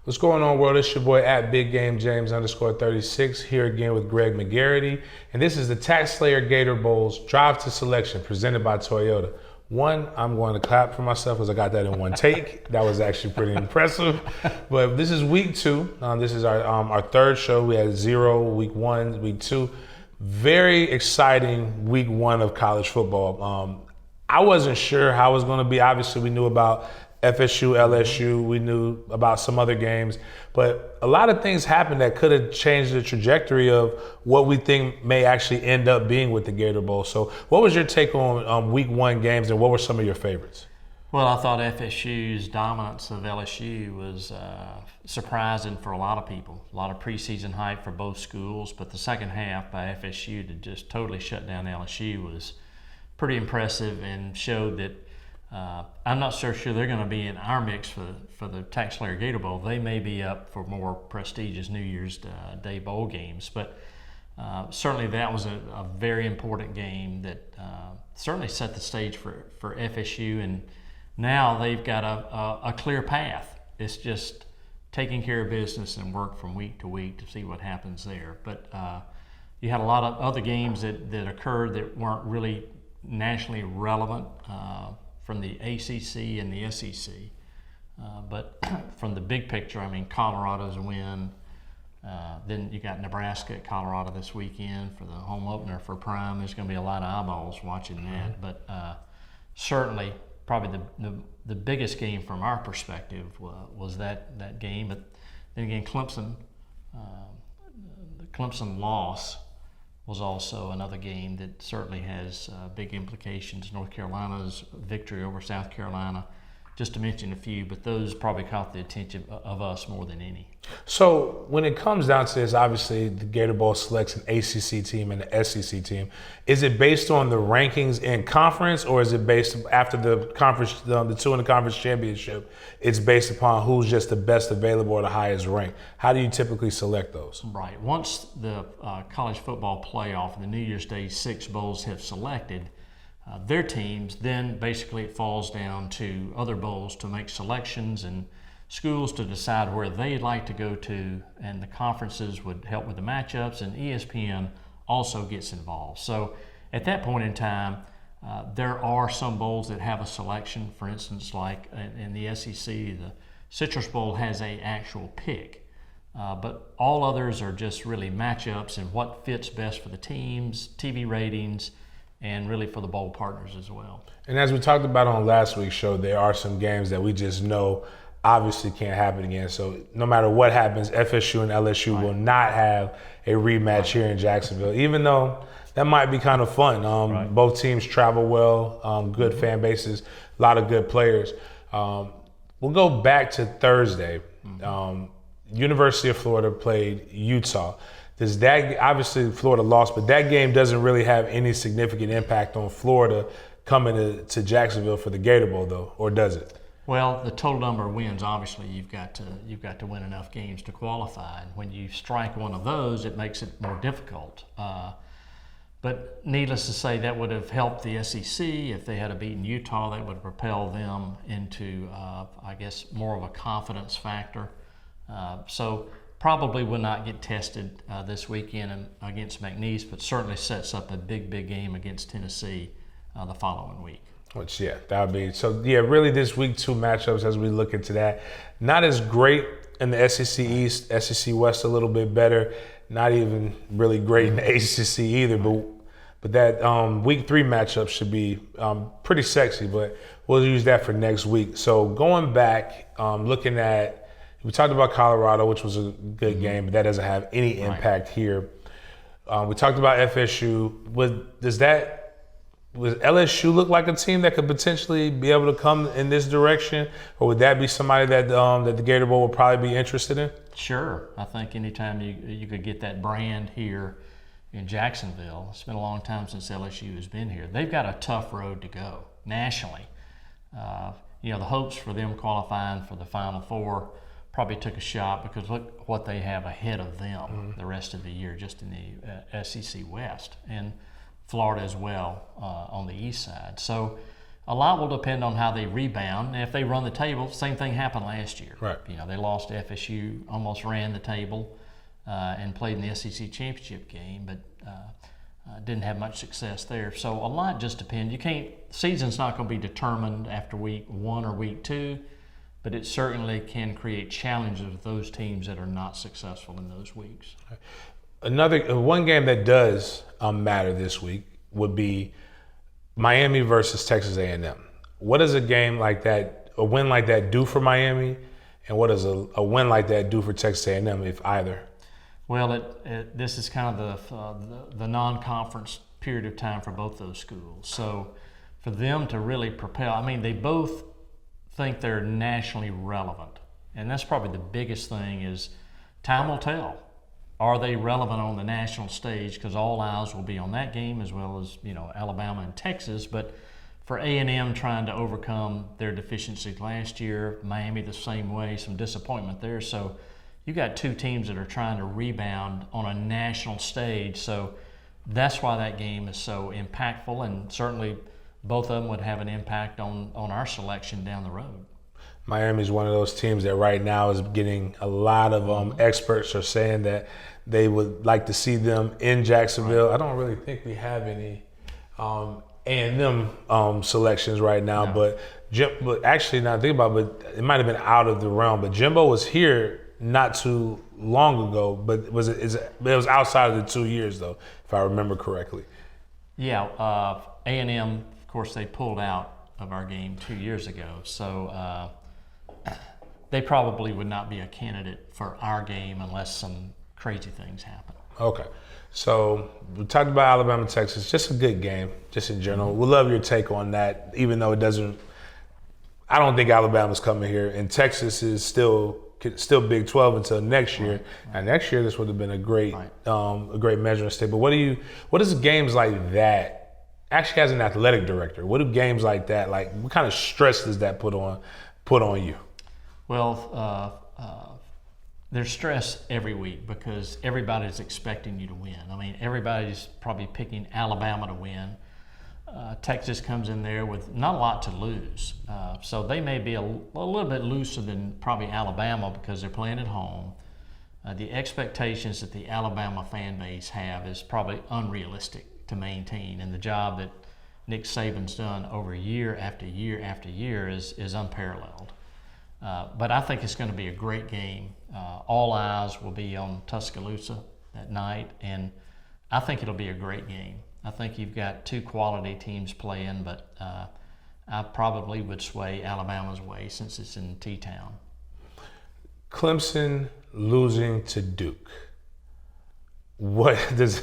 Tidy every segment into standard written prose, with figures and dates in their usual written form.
What's going on, world? It's your boy at Big Game James _36 here again with Greg Mcgarity. And this is the TaxSlayer Gator Bowl's Drive to Selection presented by Toyota. One, I'm going to clap for myself because I got that in one take. That was actually pretty impressive. But this is week two. This is our third show. We had 0, week 1, week 2. Very exciting week 1 of college football. I wasn't sure how it was going to be. Obviously, we knew about FSU, LSU, we knew about some other games, but a lot of things happened that could have changed the trajectory of what we think may actually end up being with the Gator Bowl. So what was your take on week 1 games, and what were some of your favorites? Well, I thought FSU's dominance of LSU was surprising for a lot of people. A lot of preseason hype for both schools, but the second half by FSU to just totally shut down LSU was pretty impressive and showed that I'm not so sure they're going to be in our mix for the TaxSlayer Gator Bowl. They may be up for more prestigious New Year's Day bowl games, but certainly that was a very important game that certainly set the stage for FSU, and now they've got a clear path. It's just taking care of business and work from week to week to see what happens there. But you had a lot of other games that occurred that weren't really nationally relevant from the ACC and the SEC. But from the big picture, I mean, Colorado's win. Then you got Nebraska at Colorado this weekend for the home opener for Prime. There's going to be a lot of eyeballs watching that. But certainly, probably the biggest game from our perspective was that game. But then again, Clemson, the Clemson loss was also another game that certainly has big implications. North Carolina's victory over South Carolina, just to mention a few, but those probably caught the attention of us more than any. So when it comes down to this, obviously the Gator Bowl selects an ACC team and an SEC team. Is it based on the rankings in conference, or is it based after the conference, the 2 in the conference championship, it's based upon who's just the best available or the highest ranked? How do you typically select those? Right. Once the college football playoff, the New Year's Day 6 bowls have selected their teams, then basically it falls down to other bowls to make selections and schools to decide where they'd like to go to, and the conferences would help with the matchups, and ESPN also gets involved. So at that point in time, there are some bowls that have a selection. For instance, like in the SEC, the Citrus Bowl has an actual pick, but all others are just really matchups and what fits best for the teams, TV ratings, and really for the bowl partners as well. And as we talked about on last week's show, there are some games that we just know obviously can't happen again. So no matter what happens, FSU and LSU will not have a rematch here in Jacksonville, even though that might be kind of fun. Both teams travel well, good fan bases, a lot of good players. We'll go back to Thursday. University of Florida played Utah. Does that, obviously Florida lost, but that game doesn't really have any significant impact on Florida coming to Jacksonville for the Gator Bowl, though, or does it? Well, the total number of wins, obviously, you've got to win enough games to qualify. And when you strike one of those, it makes it more difficult. But needless to say, that would have helped the SEC. If they had beaten Utah, that would have propelled them into, I guess, more of a confidence factor. So probably will not get tested this weekend against McNeese, but certainly sets up a big game against Tennessee the following week. Which, yeah, that would be. So, yeah, really this week 2 matchups as we look into that. Not as great in the SEC East, SEC West a little bit better. Not even really great in the ACC either. But that week 3 matchup should be pretty sexy, but we'll use that for next week. So going back, looking at, we talked about Colorado, which was a good game, but that doesn't have any impact here. We talked about FSU. Does LSU look like a team that could potentially be able to come in this direction, or would that be somebody that the Gator Bowl would probably be interested in? Sure. I think anytime you could get that brand here in Jacksonville, it's been a long time since LSU has been here. They've got a tough road to go nationally. The hopes for them qualifying for the Final Four probably took a shot because look what they have ahead of them the rest of the year just in the SEC West. And Florida as well on the east side. So a lot will depend on how they rebound. And if they run the table, same thing happened last year. Right. You know, they lost to FSU, almost ran the table, and played in the SEC championship game, but didn't have much success there. So a lot just depends. Season's not going to be determined after week 1 or week 2, but it certainly can create challenges with those teams that are not successful in those weeks. One game that does matter this week would be Miami versus Texas A&M. What does a game like that, a win like that, do for Miami, and what does a win like that do for Texas A&M, if either? Well, this is kind of the non-conference period of time for both those schools. So for them to really propel, I mean, they both think they're nationally relevant, and that's probably the biggest thing. Is time will tell. Are they relevant on the national stage? Because all eyes will be on that game, as well as, you know, Alabama and Texas. But for A&M trying to overcome their deficiencies last year, Miami the same way, some disappointment there. So you got two teams that are trying to rebound on a national stage. So that's why that game is so impactful, and certainly both of them would have an impact on our selection down the road. Miami is one of those teams that right now is getting a lot of experts are saying that they would like to see them in Jacksonville. Right. I don't really think we have any A&M selections right now, no. but actually, now think about it, but it might have been out of the realm. But Jimbo was here not too long ago, but it was outside of the 2 years though, if I remember correctly. Yeah, A&M, of course, they pulled out of our game 2 years ago, so they probably would not be a candidate for our game unless some crazy things happen. Okay. So we talked about Alabama, Texas, just a good game, just in general. We'd love your take on that, even though I don't think Alabama's coming here, and Texas is still Big 12 until next year. Right. And next year, this would have been a great measuring stick. But what does games like that, actually as an athletic director, what do games like that, like what kind of stress does that put on you? Well, there's stress every week because everybody's expecting you to win. I mean, everybody's probably picking Alabama to win. Texas comes in there with not a lot to lose. So they may be a little bit looser than probably Alabama because they're playing at home. The expectations that the Alabama fan base have is probably unrealistic to maintain, and the job that Nick Saban's done over year after year after year is unparalleled. But I think it's going to be a great game. All eyes will be on Tuscaloosa that night, and I think it'll be a great game. I think you've got two quality teams playing, but I probably would sway Alabama's way since it's in T-Town. Clemson losing to Duke. Obviously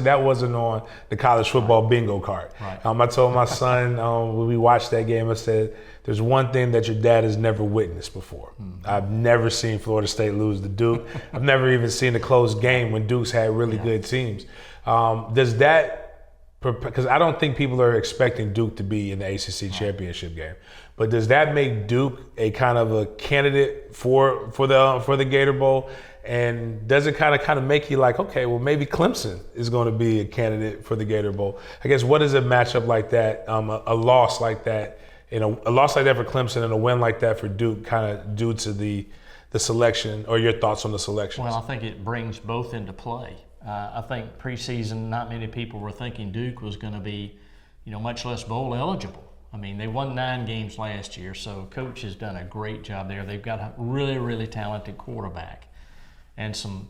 that wasn't on the college football bingo card. Right. I told my son when we watched that game, I said, there's one thing that your dad has never witnessed before. Mm-hmm. I've never seen Florida State lose to Duke. I've never even seen a close game when Duke's had really good teams. Does that, because I don't think people are expecting Duke to be in the ACC championship game, but does that make Duke a kind of a candidate for the Gator Bowl? And does it kind of make you like, okay, well, maybe Clemson is going to be a candidate for the Gator Bowl? I guess, what is a matchup like that, a loss like that, a loss like that for Clemson and a win like that for Duke, kind of due to the selection, or your thoughts on the selections? Well, I think it brings both into play. I think preseason, not many people were thinking Duke was going to be, much less bowl eligible. I mean, they won 9 games last year, so Coach has done a great job there. They've got a really, really talented quarterback and some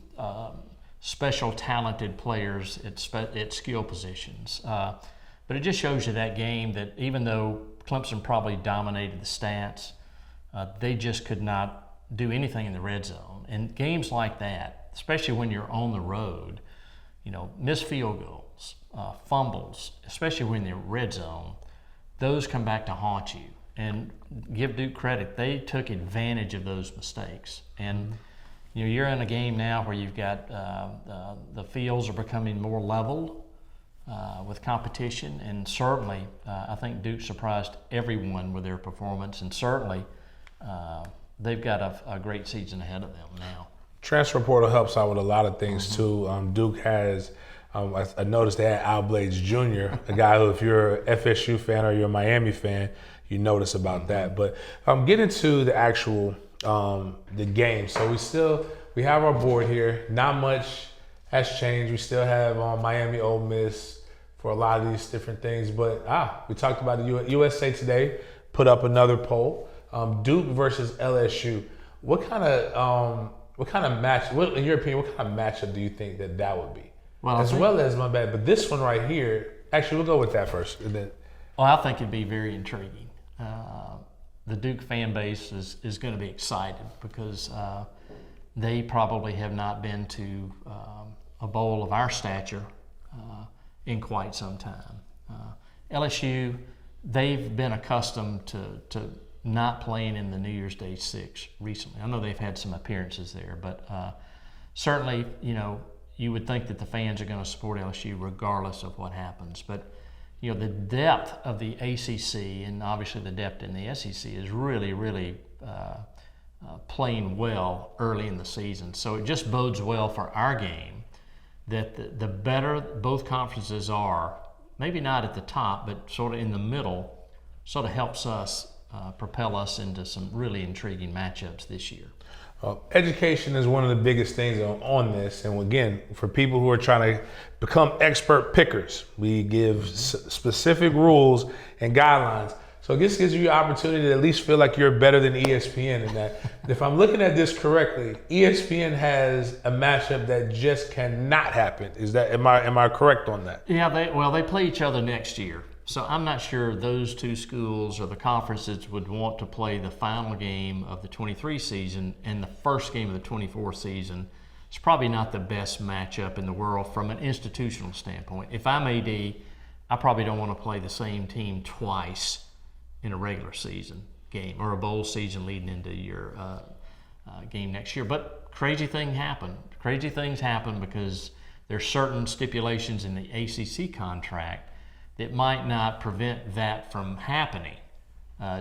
special talented players at skill positions. But it just shows you that game that even though Clemson probably dominated the stats, they just could not do anything in the red zone. And games like that, especially when you're on the road, missed field goals, fumbles, especially when they're red zone, those come back to haunt you. And give Duke credit, they took advantage of those mistakes. And you're in a game now where you've got the fields are becoming more leveled with competition, and certainly I think Duke surprised everyone with their performance, and certainly they've got a great season ahead of them now. Transfer portal helps out with a lot of things too. Duke has I noticed they had Al Blades Jr., a guy who, if you're a FSU fan or you're a Miami fan, you notice about that. But get into the actual the game. So we have our board here. Not much has changed. We still have Miami, Ole Miss for a lot of these different things. But we talked about the USA Today put up another poll. Duke versus LSU. What kind of match? In your opinion, what kind of matchup do you think that would be? Well, but this one right here. Actually, we'll go with that first, and then. Well, I think it'd be very intriguing. The Duke fan base is going to be excited because they probably have not been to a bowl of our stature in quite some time. LSU, they've been accustomed to not playing in the New Year's Day Six recently. I know they've had some appearances there, but certainly, you would think that the fans are going to support LSU regardless of what happens. But the depth of the ACC and obviously the depth in the SEC is really, really playing well early in the season. So it just bodes well for our game that the better both conferences are, maybe not at the top, but sort of in the middle, sort of helps us propel us into some really intriguing matchups this year. Education is one of the biggest things on this, and again, for people who are trying to become expert pickers, we give specific rules and guidelines. So this gives you the opportunity to at least feel like you're better than ESPN in that. If I'm looking at this correctly, ESPN has a matchup that just cannot happen. Am I correct on that? Yeah, they play each other next year. So I'm not sure those two schools or the conferences would want to play the final game of the 23 season and the first game of the 24 season. It's probably not the best matchup in the world from an institutional standpoint. If I'm AD, I probably don't want to play the same team twice in a regular season game or a bowl season leading into your game next year. But crazy things happen. Crazy things happen because there's certain stipulations in the ACC contract that might not prevent that from happening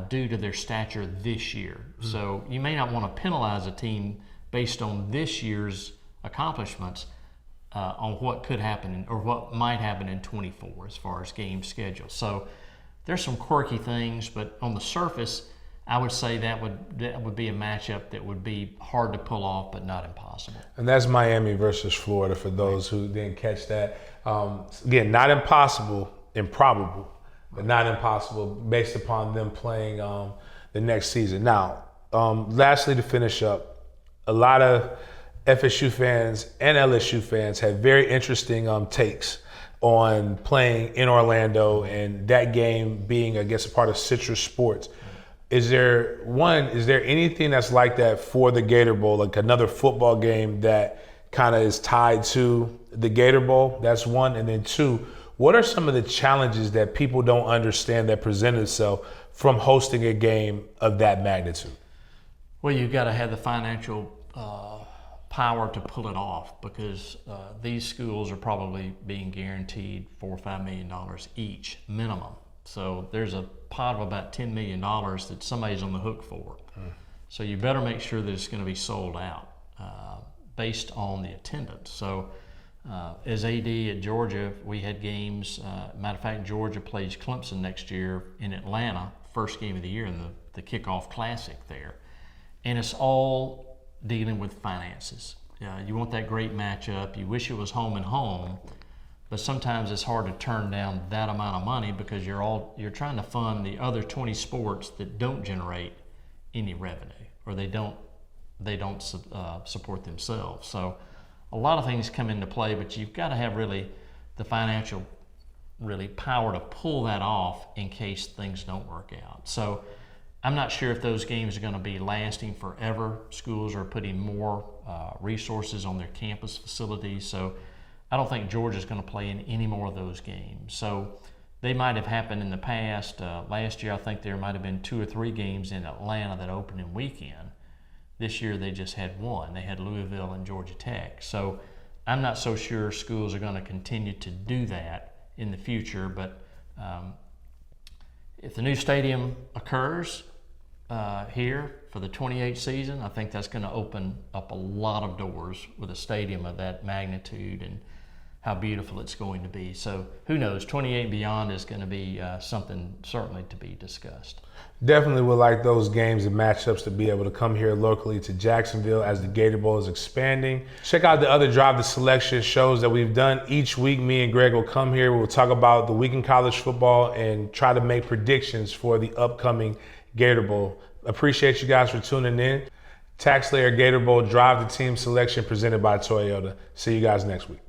due to their stature this year. Mm-hmm. So you may not want to penalize a team based on this year's accomplishments on what could happen or what might happen in 24 as far as game schedule. So there's some quirky things, but on the surface, I would say that would be a matchup that would be hard to pull off, but not impossible. And that's Miami versus Florida for those who didn't catch that. Again, not impossible. Improbable, but not impossible based upon them playing the next season. Now, lastly, to finish up, a lot of FSU fans and LSU fans have very interesting takes on playing in Orlando and that game being, I guess, a part of Citrus Sports. Is there anything that's like that for the Gator Bowl, like another football game that kind of is tied to the Gator Bowl? That's one. And then two, what are some of the challenges that people don't understand that present itself from hosting a game of that magnitude? Well, you've got to have the financial power to pull it off because these schools are probably being guaranteed $4 or $5 million each minimum. So there's a pot of about $10 million that somebody's on the hook for. So you better make sure that it's going to be sold out based on the attendance. So as AD at Georgia, we had games. Matter of fact, Georgia plays Clemson next year in Atlanta, first game of the year in the kickoff classic there. And it's all dealing with finances. You want that great matchup. You wish it was home and home, but sometimes it's hard to turn down that amount of money because you're trying to fund the other 20 sports that don't generate any revenue or they don't support themselves. So a lot of things come into play, but you've got to have really the financial power to pull that off in case things don't work out. So I'm not sure if those games are going to be lasting forever. Schools are putting more resources on their campus facilities, so I don't think Georgia's going to play in any more of those games. So they might have happened in the past. Last year, I think there might have been 2 or 3 games in Atlanta that opening weekend. This year, they just had one. They had Louisville and Georgia Tech. So I'm not so sure schools are going to continue to do that in the future, but if the new stadium occurs here for the 28th season, I think that's going to open up a lot of doors with a stadium of that magnitude and how beautiful it's going to be. So who knows, 28 and beyond is going to be something certainly to be discussed. Definitely would like those games and matchups to be able to come here locally to Jacksonville as the Gator Bowl is expanding. Check out the other Drive to Selection shows that we've done. Each week, me and Greg will come here. We'll talk about the week in college football and try to make predictions for the upcoming Gator Bowl. Appreciate you guys for tuning in. TaxSlayer Gator Bowl Drive to Team Selection presented by Toyota. See you guys next week.